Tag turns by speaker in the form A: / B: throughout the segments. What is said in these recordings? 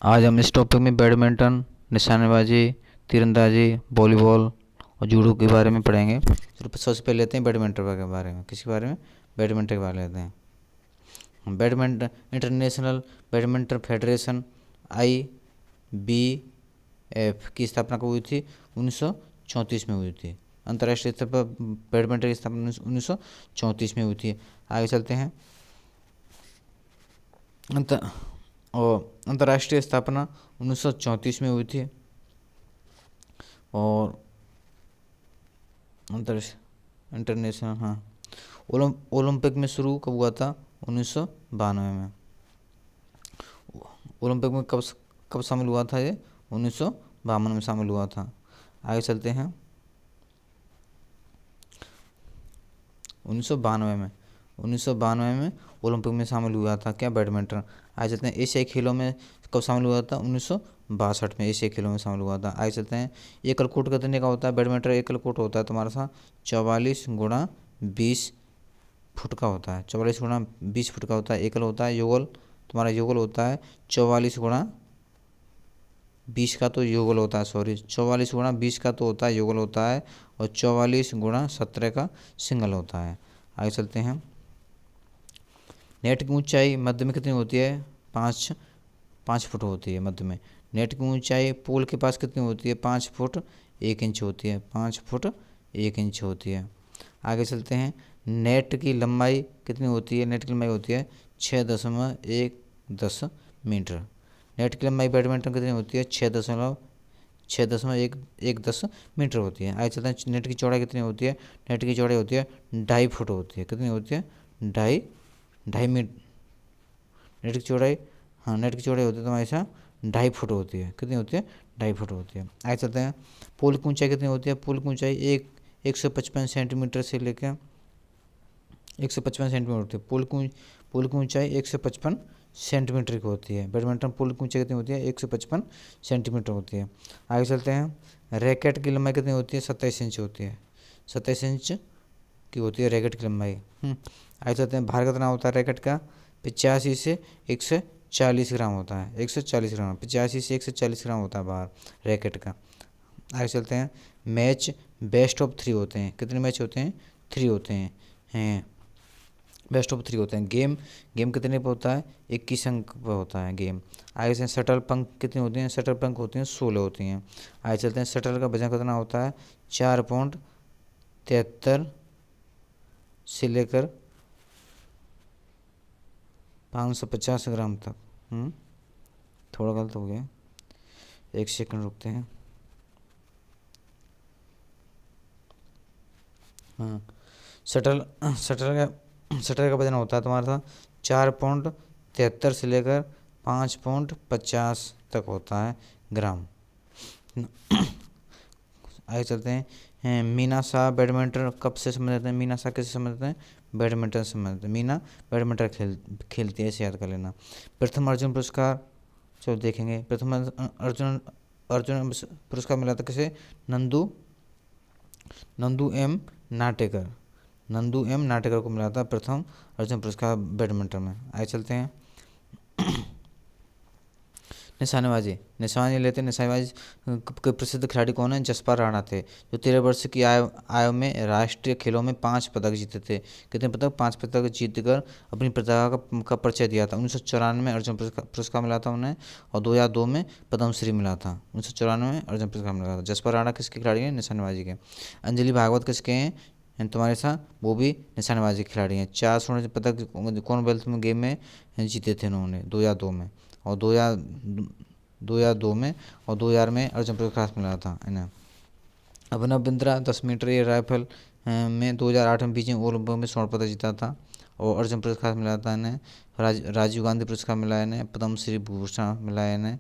A: आज हम इस टॉपिक में बैडमिंटन, निशानेबाजी, तीरंदाजी, वॉलीबॉल और जूडो के बारे में पढ़ेंगे। सबसे पहले लेते हैं बैडमिंटन के बारे में। किसके बारे में? बैडमिंटन के बारे में लेते हैं। Badminton international badminton federation IBF की स्थापना कब हुई थी? 1934 में हुई थी। अंतर्राष्ट्रीय स्तर पर बैडमिंटन की स्थापना 1934 में हुई थी। आगे चलते हैं। और अंतर्राष्ट्रीय स्थापना 1934 में हुई थी। और इंटरनेशनल, हाँ, ओलंपिक में शुरू कब हुआ था? 1992 में। ओलंपिक में कब शामिल हुआ था ये? 1952 में शामिल हुआ था। आगे चलते हैं। 1992 में ओलंपिक में शामिल हुआ था क्या? बैडमिंटन। आगे चलते हैं। एशियाई खेलों में कब शामिल हुआ था? 1962 में एशियाई खेलों में शामिल हुआ था। आगे चलते हैं। एकल कोर्ट कितने का होता है? बैडमिंटन एकल कोर्ट होता है तुम्हारा सा 44 गुणा 20 फुट का होता है। 44 गुणा 20 फुट का होता है। एकल होता है। युगल तुम्हारा युगल होता है 44 गुणा 20 का तो युगल होता है, सॉरी 44 गुणा 20 का तो होता है युगल होता है, और 44 गुणा 17 का सिंगल होता है। आगे चलते हैं। नेट की ऊंचाई मध्य में कितनी होती है? 5 फुट होती है मध्य में। नेट की ऊंचाई पोल के पास कितनी होती है? 5 फुट 1 इंच होती है। 5 फुट 1 इंच होती है। आगे चलते हैं। नेट की लंबाई कितनी होती है? नेट की लंबाई होती है 6.110 मीटर। नेट की लंबाई बैडमिंटन कितनी होती है? 6.110 मीटर होती है। आगे चलते हैं। नेट की चौड़ाई कितनी होती है? नेट की चौड़ाई होती है 2.5 फुट होती है। कितनी होती है? ढाई ढाई मीटर। नेट की चौड़ाई, हाँ, नेट की चौड़ाई होती है तुम्हारे ऐसा 2.5 फुट होती है। कितनी होती है? 2.5 फुट होती है। आगे चलते हैं। पुल की ऊंचाई कितनी होती है? पुल की ऊंचाई 155 सेंटीमीटर से लेकर 155 सेंटीमीटर होती है। पुल की ऊंचाई 155 सेंटीमीटर की होती है। बैडमिंटन पुल की ऊंचाई कितनी होती है? 155 सेंटीमीटर होती है। आगे चलते हैं। रैकेट की लंबाई कितनी होती है? 27 इंच होती है। 27 इंच की होती है रैकेट की लंबाई। आगे चलते हैं। भार कितना होता है रैकेट का? 85 से 140 ग्राम होता है। 140 ग्राम, 85 से 140 ग्राम होता है भार रैकेट का। आगे चलते हैं। मैच बेस्ट ऑफ 3 होते हैं। कितने मैच होते हैं? 3 होते हैं। बेस्ट ऑफ 3 होते हैं। गेम कितने पे होता है? 21 अंक पे होता है गेम। आगे से शटल पंख कितनी होती हैं? शटल पंख होती हैं 16 होती हैं। आगे चलते हैं। शटल का वजन कितना होता है? 4.73 से लेकर 550 ग्राम तक। थोड़ा गलत हो गया, 1 सेकंड रुकते हैं। हाँ, शटल शटल का वजन होता है तुम्हारा 4.73 से लेकर 5.50 तक होता है ग्राम। आगे चलते हैं। मीना शाह बैडमिंटन कब से संबंधित है? मीना शाह किससे संबंधित है? बैडमिंटन से संबंधित है। मीना बैडमिंटन खेलती है, ऐसे याद कर लेना। प्रथम अर्जुन पुरस्कार, चलो देखेंगे। प्रथम अर्जुन अर्जुन पुरस्कार मिला था किसे? नंदू एम नाटेकर को मिला था प्रथम अर्जुन पुरस्कार बैडमिंटन में। आगे चलते हैं। निशानेबाजी लेते हैं। निशानेबाजी के प्रसिद्ध खिलाड़ी कौन है? जसपाल राणा थे, जो 13 वर्ष की आयु में राष्ट्रीय खेलों में 5 पदक जीते थे। कितने पदक? 5 पदक जीतकर अपनी प्रतिभा का परिचय दिया था। 1994 में अर्जुन पुरस्कार मिला था उन्हें, और 2002 में पद्मश्री मिला था। 1994 में अर्जुन पुरस्कार मिला था। जसपाल राणा किसके खिलाड़ी हैं? निशानेबाजी के। अंजलि भागवत किसके हैं तुम्हारे साथ? वो भी निशानेबाजी के खिलाड़ी हैं। 4 स्वर्ण पदक कॉमनवेल्थ में गेम में जीते थे उन्होंने 2002 में, और 2002 में, और 2000 में अर्जुन पुरस्कार मिला था इन्हें। Abhinav Bindra 10 metre air rifle में 2008 में बीजिंग ओलंपिक में स्वर्ण पदक जीता था, और अर्जुन पुरस्कार मिला था इन्हें। राजीव गांधी पुरस्कार मिला है इन्हें। पद्मश्री भूषण मिला है इन्हें।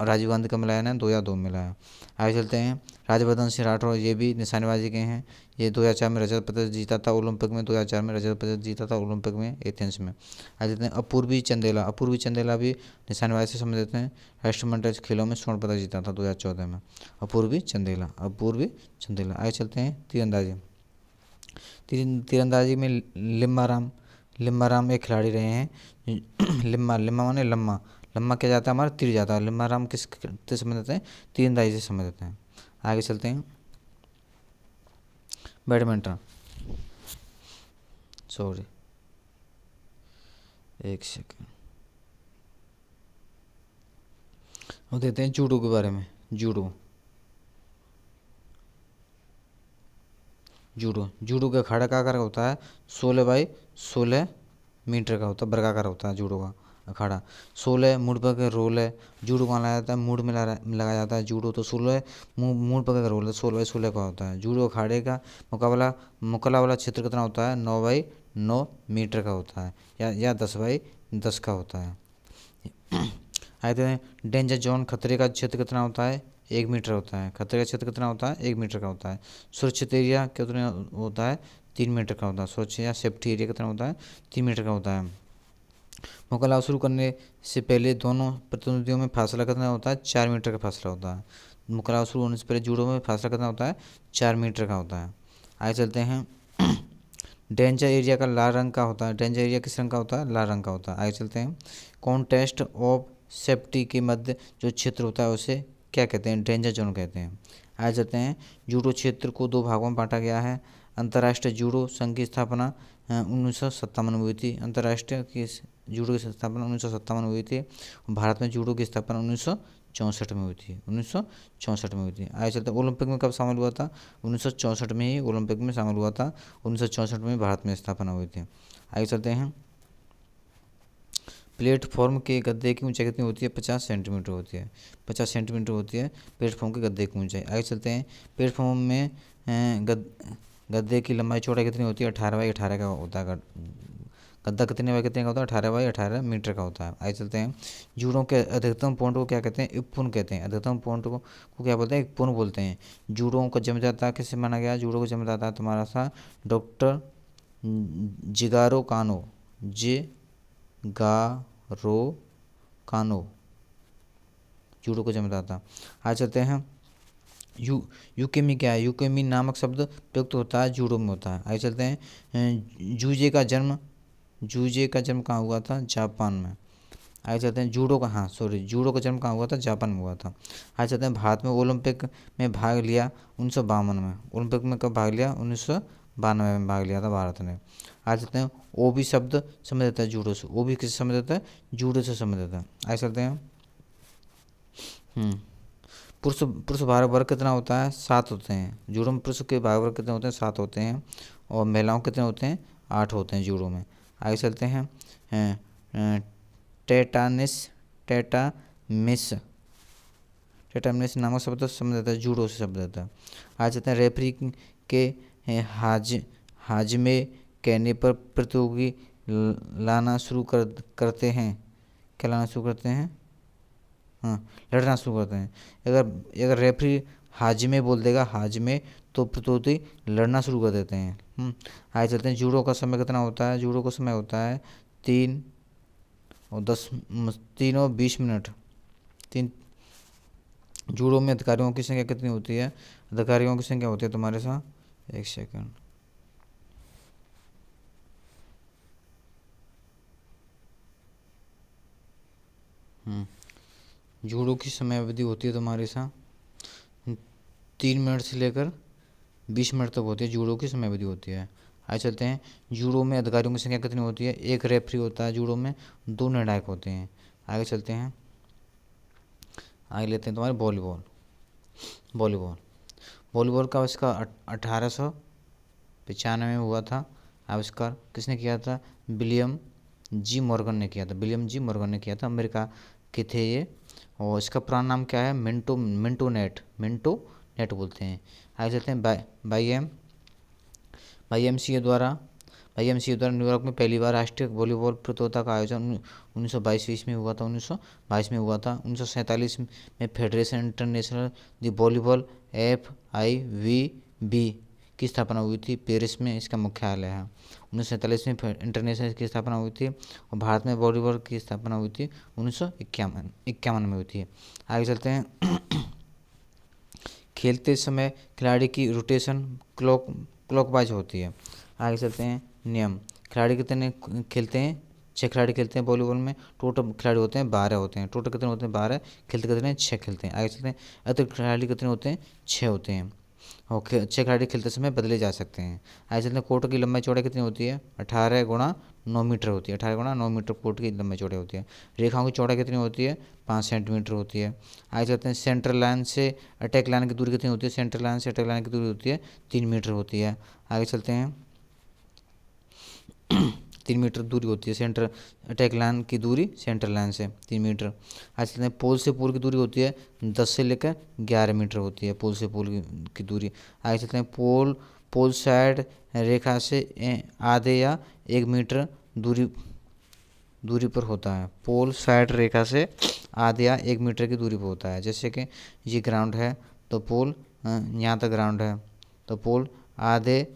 A: और राजीव गांधी का मिला है इन्हें 2002 में मिला है। आगे चलते हैं। राज्यवर्धन सिंह राठौर, ये भी निशानेबाजी के हैं। ये 2004 में रजत पदक जीता था ओलंपिक में। 2004 में रजत पदक जीता था ओलंपिक में एथेंस में। आगे चलते हैं। अपूर्वी चंदेला भी निशानेबाजी से संबंधित हैं। राष्ट्रमंडल खेलों में स्वर्ण पदक जीता था 2014 में अपूर्वी चंदेला। आगे चलते हैं। तीरंदाजी में लिम्बा राम एक खिलाड़ी रहे हैं। लिम्बा माने लम्मा लम्बा क्या जाता है हमारा, तीर जाता है। लम्बा राम किससे संबंधित है, तीरंदाजी से संबंधित है। आगे चलते हैं, बैडमिंटन, सॉरी एक सेकेंड, और देते हैं जूडो के बारे में। जूडो, जूडो का अखाड़ा का आकार होता है 16 बाई 16 मीटर का होता है, वर्गाकार होता है जूडो का अखाड़ा। 16 मूड पर का रोल है। जूडो कहाँ लगाया जाता है, मूड में लगाया जाता है जूडो। तो 16 मूड पर का रोल है, 16 बाई 16 का होता है। जूडो अखाड़े का मुकाबला वाला क्षेत्र कितना होता है, 9 बाई 9 मीटर का होता है, या 10 बाई 10 का होता है। आते हैं डेंजर जोन, खतरे का क्षेत्र कितना होता है, 1 मीटर होता है। खतरे का क्षेत्र कितना होता है, 1 मीटर का होता है। सुरक्षित एरिया कितना होता है, 3 मीटर का होता है। सुरक्षित या सेफ्टी एरिया कितना होता है, 3 मीटर का होता है। मुकाबला शुरू करने से पहले दोनों प्रतिद्वंदियों में फासला कितना होता है, 4 मीटर का फासला होता है। मुकाबला शुरू होने से पहले जूडो में फासला कितना होता है, 4 मीटर का होता है। आगे चलते हैं, डेंजर एरिया का लाल रंग का होता है। डेंजर एरिया किस रंग का होता है, लाल रंग का होता है। आगे चलते हैं, कॉन्टेस्ट ऑफ सेफ्टी के मध्य जो क्षेत्र होता है उसे क्या कहते हैं, डेंजर जोन कहते हैं। आगे चलते हैं, जूडो क्षेत्र को 2 भागों में बांटा गया है। अंतर्राष्ट्रीय जूडो संघ की स्थापना 1957 में हुई थी। अंतर्राष्ट्रीय की जूडो की स्थापना 1957 में हुई थी। भारत में जूडो की स्थापना 1964 में हुई थी, 1964 में हुई थी। आगे चलते हैं, ओलंपिक में कब शामिल हुआ था, 1964 में ही ओलंपिक में शामिल हुआ था। 1964 में भारत में स्थापना हुई थी। आगे चलते हैं, प्लेटफॉर्म के गद्दे की ऊंचाई कितनी होती है, 50 सेंटीमीटर होती है। 50 सेंटीमीटर होती है प्लेटफॉर्म के गद्दे की ऊंचाई। आगे चलते हैं, प्लेटफॉर्म में गद्दे की लंबाई चौड़ाई कितनी होती है, 18 बाई 18 का होता है। गद्दा कितने बाई कितने का होता है, 18 बाई 18 मीटर का होता है। आगे चलते हैं, जूडो के अधिकतम पॉइंट को क्या कहते हैं, इप्पुन कहते हैं। अधिकतम पॉइंट को क्या बोलते हैं, इप्पुन बोलते हैं। जूडो का जन्मदाता किससे माना गया, जूडो का जन्मदाता तुम्हारा सा डॉक्टर जिगारो कानो, जिगारो कानो जूडो को जन्मदाता। आज चलते हैं, यूकेमी क्या है, यूकेमी नामक शब्द प्रयुक्त होता है जूडो में होता है। आगे चलते हैं, जूजे का जन्म कहाँ हुआ था, जापान में। आगे चलते हैं, जूडो का जन्म कहाँ हुआ था, जापान में हुआ था। आगे चलते हैं, भारत में ओलंपिक में भाग लिया 1952 में। ओलंपिक में कब भाग लिया, 1992 में भाग लिया था भारत ने। आगे चलते हैं, ओबी शब्द संबंधित है जूडो से। ओबी किससे संबंधित है, जूडो से संबंधित है। आगे चलते हैं, पुरुष पुरुष भार वर्ग कितना होता है, 7 होते हैं। जूडो में पुरुष के भार वर्ग कितने होते हैं, 7 होते हैं। और महिलाओं कितने होते हैं, 8 होते हैं जूडो में। आगे चलते हैं, टेटानिस टेटामिस टेटामिस नामक शब्द संबंधित है जूडो से संबंधित है। आगे चलते हैं, रेफरी के हाजमे कहने पर प्रतियोगी लाना शुरू करते हैं। क्या लाना शुरू करते हैं, हाँ, लड़ना शुरू करते हैं। अगर रेफरी हाजमे बोल देगा, हाजमे, तो प्रतियोगी लड़ना शुरू कर देते हैं। आगे चलते हैं, जूडो का समय कितना होता है, जूडो का समय होता है 3 और 20 मिनट। तीन। जूडो में अधिकारियों की संख्या कितनी होती है, अधिकारियों की संख्या होती है तुम्हारे साथ, एक सेकंड, जूडो की समय अवधि होती है तुम्हारे साथ 3 मिनट से लेकर 20 मिनट तक होती है, जूडो की समय अवधि होती है। आगे चलते हैं, जूडो में अधिकारियों की संख्या कितनी होती है, एक रेफरी होता है जूडो में, 2 निर्णायक होते हैं। आगे चलते हैं, आगे लेते हैं तुम्हारे वॉलीबॉल। वॉलीबॉल का आविष्कार 1895 में हुआ था। आविष्कार किसने किया था, विलियम जी मॉर्गन ने किया था। विलियम जी मॉर्गन ने किया था, अमेरिका के थे ये। और इसका पुराना नाम क्या है, मिंटो नेट बोलते हैं। आगे चलते हैं, वाईएमसीए द्वारा न्यूयॉर्क में पहली बार राष्ट्रीय वॉलीबॉल प्रतियोगिता का आयोजन 1922 में हुआ था। 1922 में हुआ था। 1947 में फेडरेशन इंटरनेशनल दी वॉलीबॉल FIVB की स्थापना हुई थी, पेरिस में इसका मुख्यालय है। 1947 में इंटरनेशनल की स्थापना हुई थी। और भारत में वॉलीबॉल की स्थापना हुई थी 1951 में हुई थी। आगे चलते हैं, खेलते समय खिलाड़ी की रोटेशन क्लॉकवाइज होती है। आगे चलते हैं, नियम, खिलाड़ी कितने खेलते हैं, 6 खिलाड़ी खेलते हैं वॉलीबॉल में। टोटल खिलाड़ी होते हैं 12 होते हैं। टोटल कितने होते हैं 12, खेलते कितने हैं 6 खेलते हैं। आगे चलते हैं, अतिरिक्त खिलाड़ी कितने होते हैं 6 होते हैं। और 6 खिलाड़ी खेलते समय बदले जा सकते हैं। आगे चलते हैं, कोर्ट की लंबाई चौड़ाई कितनी होती है 18 गुणा 9 मीटर होती है। 18 गुणा 9 मीटर कोर्ट की लंबाई चौड़ाई होती है। रेखाओं की चौड़ाई कितनी होती है 5 सेंटीमीटर होती है। आगे चलते हैं, सेंट्रल लाइन से अटैक लाइन की दूरी कितनी होती है, सेंट्रल लाइन से अटैक लाइन की दूरी होती है 3 मीटर होती है। आगे चलते हैं 3 मीटर दूरी होती है सेंटर अटैक लाइन की दूरी, सेंट्रल लाइन से 3 मीटर। आज चलते हैं, पोल से पोल की दूरी होती है 10 से लेकर 11 मीटर होती है पोल से पोल की दूरी। आगे चलते हैं, पोल साइड रेखा से आधे या 1 मीटर दूरी पर होता है। पोल साइड रेखा से आधे या 1 मीटर की दूरी पर होता है। जैसे कि ये ग्राउंड है तो पोल यहाँ तक ग्राउंड है, तो पोल आधे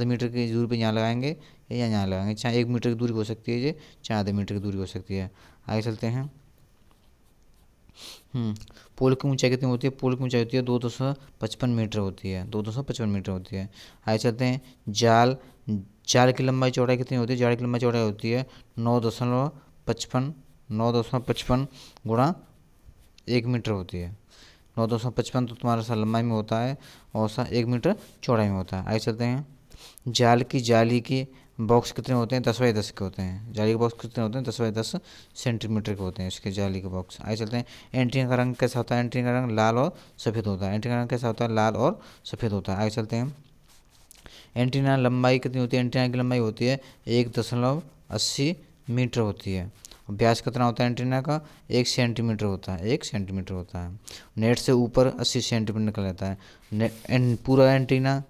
A: मीटर की दूरी पे यहाँ लगाएंगे या यहाँ लगाएंगे। चाहे 1 मीटर की दूरी हो सकती है ये, चाहे आधे मीटर की दूरी हो सकती है। आगे चलते हैं, पोल की ऊंचाई कितनी होती है, पोल की ऊंचाई होती है 255 मीटर होती है, 255 मीटर होती है। आगे चलते हैं, जाल की लंबाई चौड़ाई कितनी होती है, जाल की लंबाई चौड़ाई होती है 9.55 गुणा 1 मीटर होती है। 9.55 तो तुम्हारा सा लंबाई में होता है और सा 1 मीटर चौड़ाई में होता है। आगे चलते हैं, जाली की बॉक्स कितने होते हैं 10x10 के होते हैं। जाली के बॉक्स कितने होते हैं 10x10 सेंटीमीटर के होते हैं इसके जाली के बॉक्स। आगे चलते हैं, एंटीना का रंग कैसा होता है, एंटीना का रंग लाल और सफ़ेद होता है। एंटीना का रंग कैसा होता है, लाल और सफ़ेद होता है। आगे चलते हैं, एंटीना लंबाई कितनी होती है, एंटीना की लंबाई होती है 1.80 मीटर होती है। व्यास कितना होता है एंटीना का, 1 सेंटीमीटर होता है, 1 सेंटीमीटर होता है। नेट से ऊपर 80 सेंटीमीटर निकल जाता है। पूरा एंटीना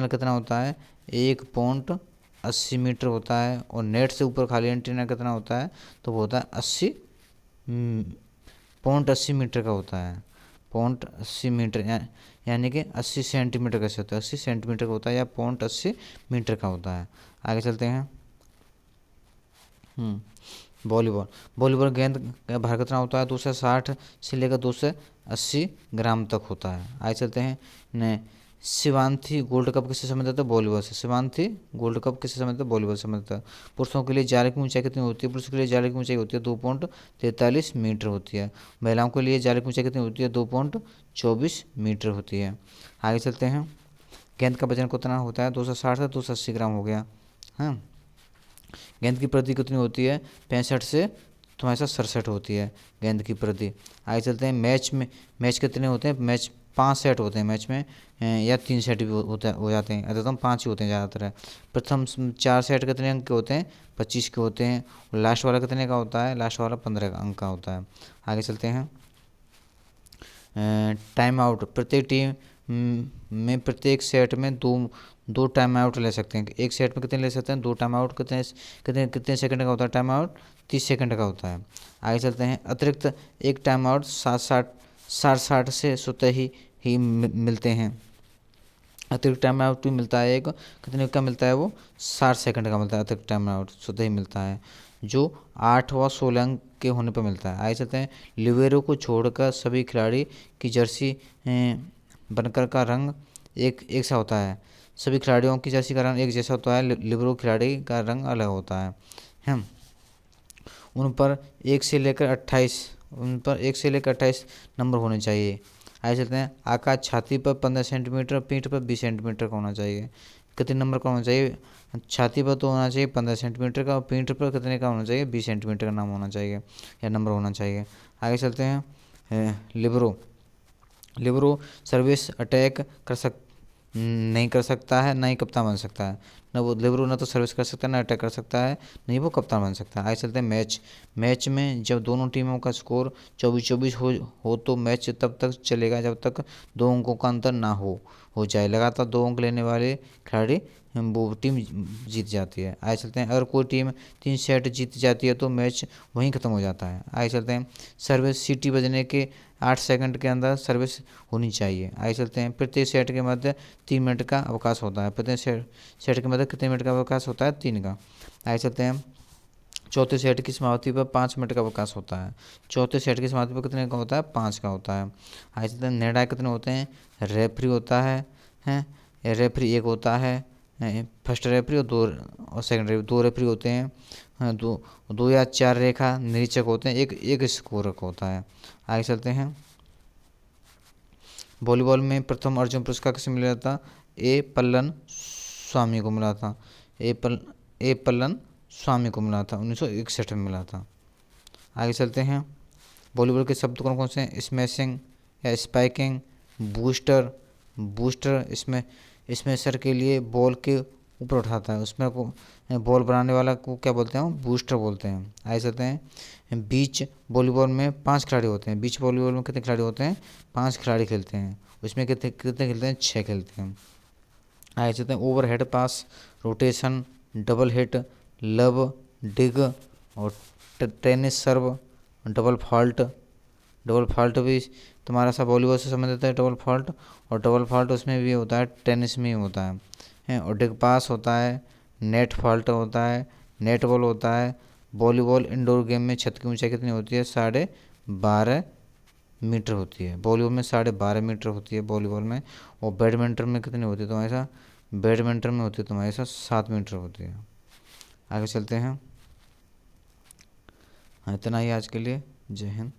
A: कितना होता है 1.80 मीटर होता है। और नेट से ऊपर खाली एंटीना कितना होता है, तो वो होता है 80.80 मीटर का होता है। 0.80 मीटर यानी कि 80 सेंटीमीटर कैसे होता है, 80 सेंटीमीटर का होता है या 0.80 मीटर का होता है। आगे चलते हैं, वॉलीबॉल गेंद का भार कितना होता है 260 से लेकर 280 ग्राम तक होता है। आगे चलते हैं, ने शिवांथी गोल्ड कप किससे संबंधित है, वॉलीबॉल से। शिवांथी गोल्ड कप किससे संबंधित है, वॉलीबॉल से संबंधित है। पुरुषों के लिए जाल की ऊंचाई कितनी होती है, पुरुषों के लिए जाल की ऊंचाई होती है 2.43 मीटर होती है। महिलाओं के लिए जाल की ऊंचाई कितनी होती है 2.24 मीटर होती है। आगे चलते हैं, गेंद का वजन कितना होता है 260 से 280 ग्राम हो गया। हाँ, गेंद की प्रति कितनी होती है 65 से तुम्हारे साथ 67 होती है गेंद की प्रति। आगे चलते हैं, मैच कितने होते हैं, मैच 5 सेट होते हैं मैच में, या 3 सेट भी हो जाते हैं, अधिकतम 5 ही होते हैं ज़्यादातर। प्रथम 4 सेट कितने अंक के होते हैं 25 के होते हैं। और लास्ट वाला कितने का होता है, लास्ट वाला 15 अंक का होता है। आगे चलते हैं, टाइम आउट। प्रत्येक टीम में प्रत्येक सेट में दो टाइम आउट ले सकते हैं। एक सेट में कितने ले सकते हैं 2 टाइम आउट। कितने सेकंड का होता है टाइम आउट, 30 सेकंड का होता है। आगे चलते हैं, अतिरिक्त एक टाइम आउट 60 से स्वतः ही मिलते हैं। अतिरिक्त टाइम आउट भी मिलता है एक, कितने का मिलता है वो 60 सेकंड का मिलता है। अतिरिक्त टाइम आउट स्वतः ही मिलता है, जो 8 व 16 अंक के होने पर मिलता है। आगे चलते हैं, लिबेरो को छोड़कर सभी खिलाड़ी की जर्सी बनकर का रंग एक सा होता है। सभी खिलाड़ियों की जर्सी का रंग एक जैसा होता है, लिबेरो खिलाड़ी का रंग अलग होता है। उन पर 1 से लेकर 28 नंबर होने चाहिए। आगे चलते हैं, आकाश छाती पर 15 सेंटीमीटर, पीठ पर 20 सेंटीमीटर का होना चाहिए। कितने नंबर का होना चाहिए, छाती पर तो होना चाहिए 15 सेंटीमीटर का, और पीठ पर कितने का होना चाहिए 20 सेंटीमीटर का नाम होना चाहिए या नंबर होना चाहिए। आगे चलते हैं, लिबरो सर्विस अटैक नहीं कर सकता है, ना ही कप्तान बन सकता है। न वो लिबरो ना तो सर्विस कर सकता है, ना अटैक कर सकता है, नहीं वो कप्तान बन सकता है। आगे चलते हैं, मैच में जब दोनों टीमों का स्कोर 24-24 हो तो मैच तब तक चलेगा जब तक 2 अंकों का अंतर ना हो जाए। लगातार 2 अंक लेने वाले खिलाड़ी वो टीम जीत जाती है। आगे चलते हैं, अगर कोई टीम 3 सेट जीत जाती है तो मैच वहीं ख़त्म हो जाता है। आगे चलते हैं, सर्विस सीटी बजने के 8 सेकंड के अंदर सर्विस होनी चाहिए। आगे चलते हैं, प्रत्येक सेट के मध्य 3 मिनट का अवकाश होता है। प्रत्येक सेट के मध्य कितने मिनट का अवकाश होता है 3 का। आगे चलते हैं, चौथे सेट की समाप्ति पर 5 मिनट का अवकाश होता है। चौथे सेट की समाप्ति पर कितने का होता है 5 का होता है। आगे चलते हैं, निर्णायक कितने होते हैं, रेफरी होता है रेफरी एक होता है, फर्स्ट रेफरी और सेकंड रेफरी 2 रेफरी होते हैं। हाँ, दो या चार रेखा निरीक्षक होते हैं, एक एक स्कोरक होता है। आगे चलते हैं। वॉलीबॉल में प्रथम अर्जुन पुरस्कार किसे मिला था? ए पल्लन स्वामी को मिला था। ए पल्लन स्वामी को मिला था, 1961 में मिला था। आगे चलते हैं। वॉलीबॉल के शब्द कौन कौन से हैं? स्मैशिंग या स्पाइकिंग, बूस्टर। बूस्टर इसमें स्मैशर के लिए बॉल के ऊपर उठाता है, उसमें को बॉल बनाने वाला को क्या बोलते हैं? बूस्टर बोलते हैं। आगे चलते हैं। बीच वॉलीबॉल में 5 खिलाड़ी होते हैं। बीच वॉलीबॉल में कितने खिलाड़ी होते हैं? 5 खिलाड़ी खेलते हैं। उसमें कितने कितने खेलते हैं? 6 खेलते हैं। आगे चलते हैं। ओवर हेड पास, रोटेशन, डबल हिट, लब, डिग और टेनिस सर्व, डबल फॉल्ट। डबल फॉल्ट भी तुम्हारा सा वॉलीबॉल से संबंधित है, डबल फॉल्ट। और डबल फॉल्ट उसमें भी होता है, टेनिस में ही होता है। और डिग पास होता है, नेट फॉल्ट होता है, नेट बॉल होता है। वॉलीबॉल इंडोर गेम में छत की ऊंचाई कितनी होती है? 12.5 मीटर होती है। वॉलीबॉल में 12.5 मीटर होती है वॉलीबॉल में। और बैडमिंटन में कितनी होती है तुम्हारे साथ? बैडमिंटन में होती है तुम्हारे साथ 7 मीटर होती है। आगे चलते हैं। हाँ, इतना ही आज के लिए। जय हिंद।